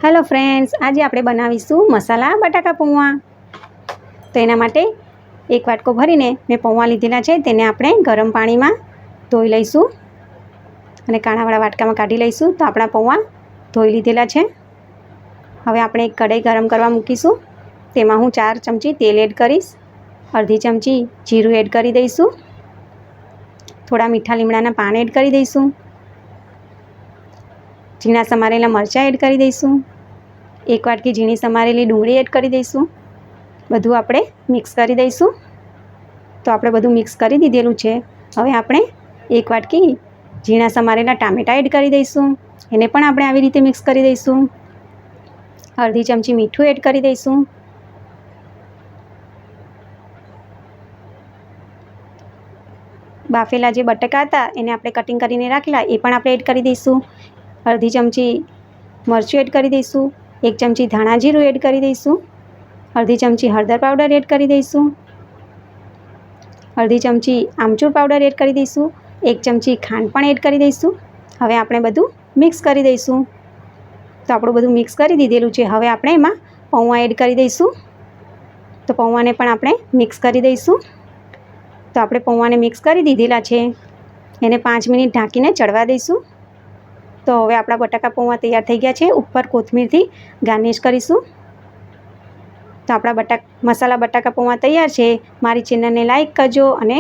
Hello friends, આજે આપણે બનાવીશું મસાલા બટાકા પૌવા. તો એના માટે એક વાટકો ભરીને મેં પૌવા લીધેલા છે. તેને આપણે ગરમ પાણીમાં ધોઈ લઈશું અને કાણાવાળા વાટકામાં કાઢી લઈશું. તો આપણા પૌવા ધોઈ લીધેલા છે. હવે આપણે એક કઢાઈ ગરમ કરવા મૂકીશું. તેમાં હું 4 ચમચી તેલ એડ કરીશ. અડધી ચમચી જીરું એડ કરી દઈશું. થોડા મીઠા લીમડાના પાન એડ કરી દઈશું. ઝીણા સમારેલા મરચાં એડ કરી દઈશું. એક વાટકી ઝીણી સમારેલી ડુંગળી એડ કરી દઈશું. બધું આપણે મિક્સ કરી દઈશું. તો આપણે બધું મિક્સ કરી દીધેલું છે. હવે આપણે એક વાટકી ઝીણા સમારેલા ટામેટાં એડ કરી દઈશું. એને પણ આપણે આવી રીતે મિક્સ કરી દઈશું. અડધી ચમચી મીઠું એડ કરી દઈશું. બાફેલા જે બટાકા હતા એને આપણે કટિંગ કરીને રાખેલા એ પણ આપણે એડ કરી દઈશું. અડધી ચમચી મરચું એડ કરી દઈશું. 1 ચમચી ધાણા જીરું એડ કરી દઈશું. અડધી ચમચી હળદર પાવડર એડ કરી દઈશું. અડધી ચમચી આમચૂર પાવડર એડ કરી દઈશું. 1 ચમચી ખાંડ પણ એડ કરી દઈશું. હવે આપણે બધું મિક્સ કરી દઈશું. તો આપણું બધું મિક્સ કરી દીધેલું છે. હવે આપણે એમાં પૌવા એડ કરી દઈશું. તો પૌવાને પણ આપણે મિક્સ કરી દઈશું. તો આપણે પૌવાને મિક્સ કરી દીધેલા છે. એને 5 મિનિટ ઢાંકીને ચડવા દઈશું. તો હવે આપણા બટાકા પૌવા તૈયાર થઈ ગયા છે. ઉપર કોથમીરથી ગાર્નિશ કરીશું. તો આપણા મસાલા બટાકા પૌવા તૈયાર છે. મારી ચેનલને લાઈક કરજો અને